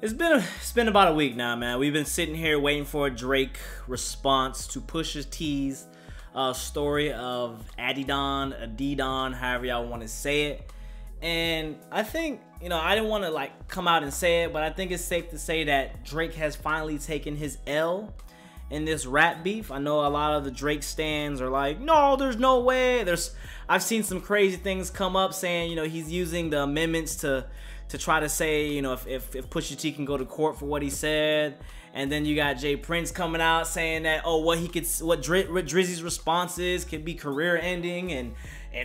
It's been about a week now, man. We've been sitting here waiting for a Drake response to Pusha T's story of Adidon, however y'all want to say it. And I think, I didn't want to like come out and say it, but I think it's safe to say that Drake has finally taken his L in this rap beef. I know a lot of the Drake stans are like, no, there's no way. I've seen some crazy things come up saying, he's using the amendments to try to say, if Pusha T can go to court for what he said. And then you got Jay Prince coming out saying that, oh, what Drizzy's responses could be career ending, and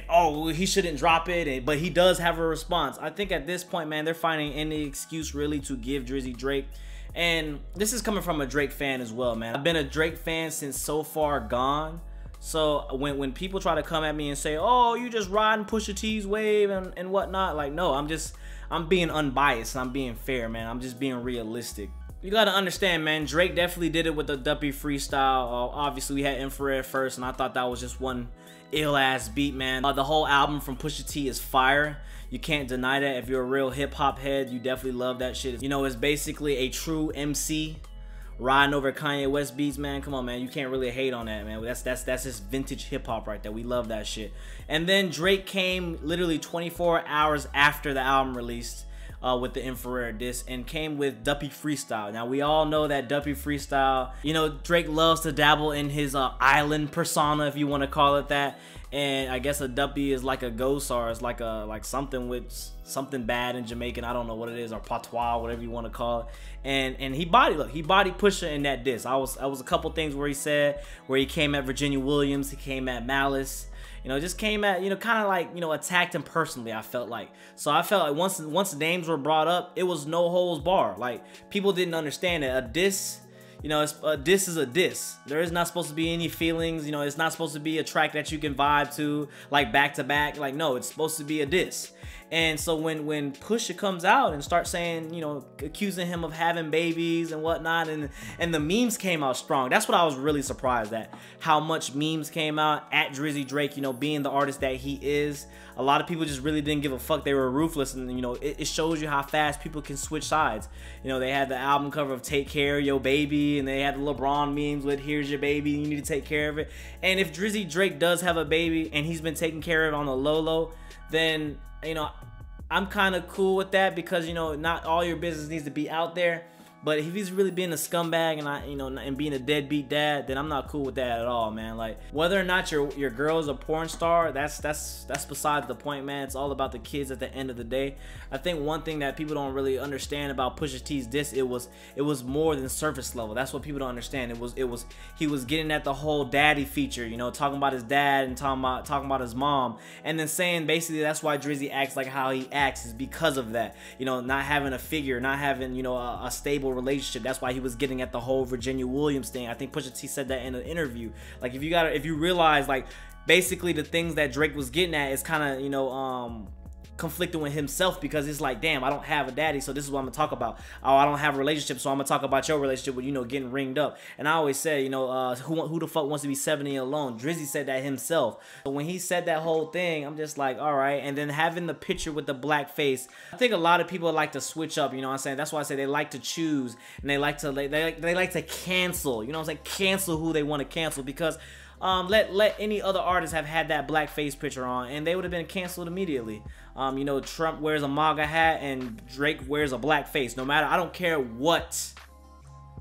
oh, he shouldn't drop it, but he does have a response. I think at this point, man, they're finding any excuse really to give Drizzy Drake. And this is coming from a Drake fan as well, man. I've been a Drake fan since So Far Gone. So when people try to come at me and say, oh, you just riding Pusha T's wave and whatnot, like, no, I'm being unbiased and I'm being fair, man. I'm just being realistic. You gotta understand, man, Drake definitely did it with the Duppy freestyle. Obviously, we had Infrared first, and I thought that was just one ill-ass beat, man. The whole album from Pusha T is fire. You can't deny that. If you're a real hip-hop head, you definitely love that shit. It's basically a true MC riding over Kanye West beats, man. Come on, man. You can't really hate on that, man. That's just vintage hip-hop right there. We love that shit. And then Drake came literally 24 hours after the album released with the Infrared disc, and came with Duppy Freestyle. Now, we all know that Duppy Freestyle, Drake loves to dabble in his island persona, if you want to call it that. And I guess a Duppy is like a ghost, or it's like something with something bad in Jamaican. I don't know what it is, or patois, whatever you want to call it. And he bodied Pusha in that diss. I was a couple things where he came at Virginia Williams, he came at Malice. Just came at, kind of like, attacked him personally, I felt like. So I felt like once names were brought up, it was no holds bar. Like, people didn't understand that a diss, a diss is a diss. There is not supposed to be any feelings. It's not supposed to be a track that you can vibe to, like, back to back. Like, no, it's supposed to be a diss. And so when Pusha comes out and starts saying, accusing him of having babies and whatnot, and the memes came out strong. That's what I was really surprised at, how much memes came out at Drizzy Drake, being the artist that he is. A lot of people just really didn't give a fuck. They were ruthless, and it shows you how fast people can switch sides. They had the album cover of Take Care of Your Baby, and they had the LeBron memes with Here's Your Baby, you need to take care of it. And if Drizzy Drake does have a baby and he's been taking care of it on the low, then I'm kind of cool with that, because not all your business needs to be out there. But if he's really being a scumbag and being a deadbeat dad, then I'm not cool with that at all, man. Like, whether or not your girl is a porn star, that's beside the point, man. It's all about the kids at the end of the day. I think one thing that people don't really understand about Pusha T's diss, it was more than surface level. That's what people don't understand. He was getting at the whole daddy feature, talking about his dad and talking about his mom, and then saying basically that's why Drizzy acts like how he acts, is because of that. Not having a figure, not having a stable relationship. That's why he was getting at the whole Virginia Williams thing. I think Pusha T said that in an interview. Like, if you realize, like, basically the things that Drake was getting at is kind of conflicting with himself, because it's like, damn, I don't have a daddy, so this is what I'm gonna talk about. Oh, I don't have a relationship, so I'm gonna talk about your relationship with getting ringed up. And I always said, who the fuck wants to be 70 alone? Drizzy said that himself. But when he said that whole thing, I'm just like, all right. And then having the picture with the black face, I think a lot of people like to switch up. What I'm saying? That's why I say they like to choose, and they like to cancel. Cancel who they want to cancel, because let any other artist have had that black face picture on, and they would have been canceled immediately. Trump wears a MAGA hat and Drake wears a black face. No matter, I don't care what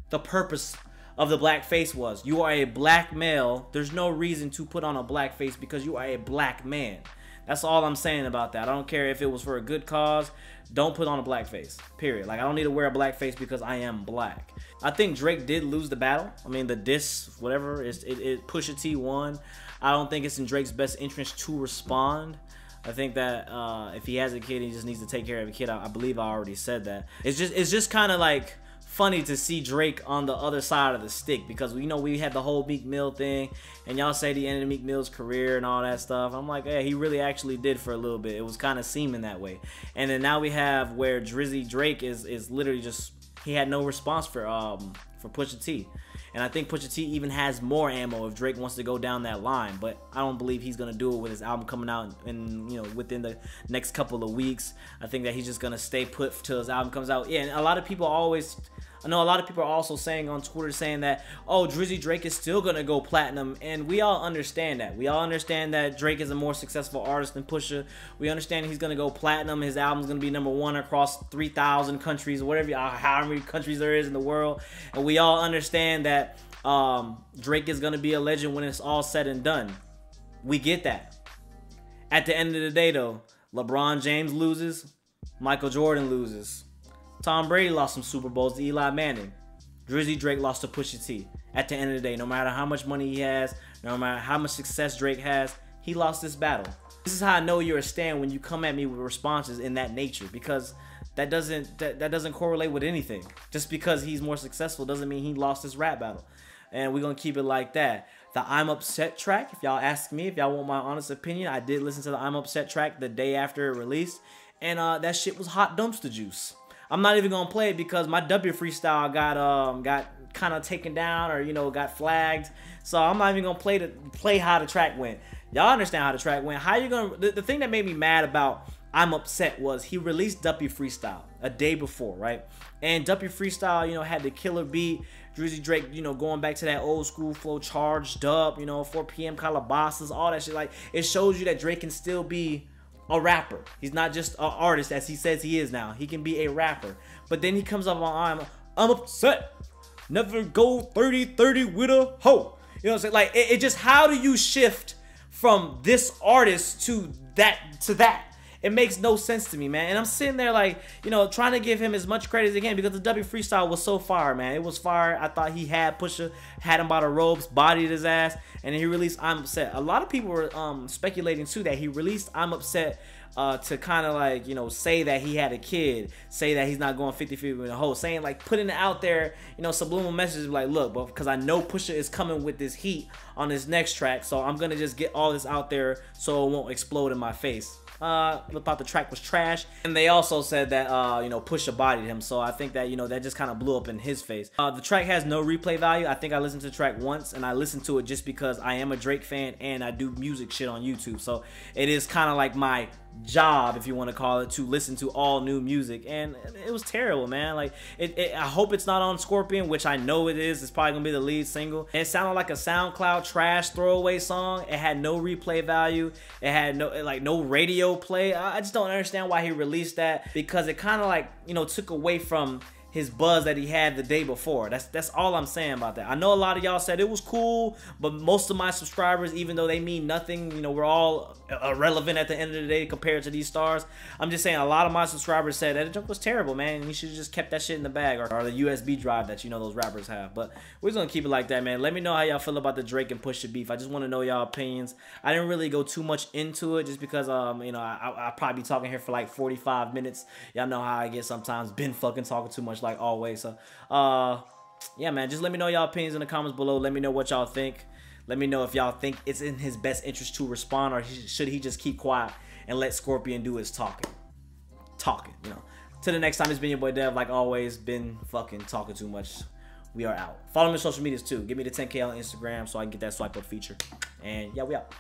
the purpose of the black face was. You are a black male. There's no reason to put on a black face, because you are a black man. That's all I'm saying about that. I don't care if it was for a good cause. Don't put on a black face, period. Like, I don't need to wear a black face because I am black. I think Drake did lose the battle. I mean, the diss, whatever, Pusha T won. I don't think it's in Drake's best interest to respond. I think that if he has a kid, he just needs to take care of a kid. I believe I already said that. It's just kind of like funny to see Drake on the other side of the stick, because we had the whole Meek Mill thing, and y'all say the end of Meek Mill's career and all that stuff. I'm like, yeah, he really actually did for a little bit. It was kind of seeming that way. And then now we have where Drizzy Drake is literally just He had no response for Pusha T. And I think Pusha T even has more ammo if Drake wants to go down that line. But I don't believe he's gonna do it with his album coming out in, you know, within the next couple of weeks. I think that he's just gonna stay put till his album comes out. Yeah, and a lot of people always, I know a lot of people are also saying on Twitter, saying that, oh, Drizzy Drake is still gonna go platinum, and we all understand that. We all understand that Drake is a more successful artist than Pusha. We understand he's gonna go platinum. His album's gonna be #1 across 3,000 however many countries there is in the world, and we all understand that Drake is gonna be a legend when it's all said and done. We get that. At the end of the day, though, LeBron James loses, Michael Jordan loses. Tom Brady lost some Super Bowls to Eli Manning. Drizzy Drake lost to Pusha T. At the end of the day, no matter how much money he has, no matter how much success Drake has, he lost this battle. This is how I know you're a stan, when you come at me with responses in that nature, because that doesn't correlate with anything. Just because he's more successful doesn't mean he lost this rap battle. And we're gonna keep it like that. The I'm Upset track, if y'all ask me, if y'all want my honest opinion, I did listen to the I'm Upset track the day after it released, and that shit was hot dumpster juice. I'm not even gonna play it because my W freestyle got kind of taken down, or, you know, got flagged. So I'm not even gonna play how the track went. Y'all understand how the track went. How you gonna? The thing that made me mad about I'm Upset was he released W freestyle a day before, right? And W freestyle, you know, had the killer beat. Drizzy Drake, you know, going back to that old school flow, charged up, you know, 4 p.m. Calabasas, all that shit. Like, it shows you that Drake can still be a rapper. He's not just an artist as he says he is now. He can be a rapper. But then he comes up on I'm upset. Never go 30-30 with a hoe. You know what I'm saying? Like, it just, how do you shift from this artist to that? It makes no sense to me, man. And I'm sitting there like, you know, trying to give him as much credit as I can, because the W freestyle was so fire, man. It was fire. I thought he had Pusha, had him by the ropes, bodied his ass, and then he released I'm Upset. A lot of people were speculating too that he released I'm Upset to kind of like, you know, say that he had a kid, say that he's not going 50-50 with a hoe, saying like, putting it out there, you know, subliminal messages like, look, but because I know Pusha is coming with this heat on his next track, so I'm gonna just get all this out there so it won't explode in my face. Thought the track was trash, and they also said that you know, Pusha bodied him, so I think that, you know, that just kind of blew up in his face. The track has no replay value. I think I listened to the track once, and I listened to it just because I am a Drake fan and I do music shit on YouTube, so it is kind of like my job, if you want to call it, to listen to all new music, and it was terrible, man. Like, I hope it's not on Scorpion, which I know it is. It's probably gonna be the lead single. It sounded like a SoundCloud trash throwaway song. It had no replay value. It had no radio play. I just don't understand why he released that, because it kind of like, you know, took away from his buzz that he had the day before. That's all I'm saying about that. I know a lot of y'all said it was cool, but most of my subscribers, even though they mean nothing, you know, we're all irrelevant at the end of the day compared to these stars. I'm just saying, a lot of my subscribers said that the joke was terrible, man, and he should have just kept that shit in the bag, or the USB drive that, you know, those rappers have. But we're just gonna keep it like that, man. Let me know how y'all feel about the Drake and Pusha beef. I just want to know y'all opinions. I didn't really go too much into it just because you know, I'll probably be talking here for like 45 minutes. Y'all know how I get sometimes, been fucking talking too much like always. So yeah, man, just let me know y'all opinions in the comments below. Let me know what y'all think. Let me know if y'all think it's in his best interest to respond, or should he just keep quiet and let Scorpion do his talking, you know. Till the next time, it's been your boy Dev, like always. Been fucking talking too much. We are out. Follow me on social medias too. Give me the 10K on Instagram so I can get that swipe up feature. And yeah, we out.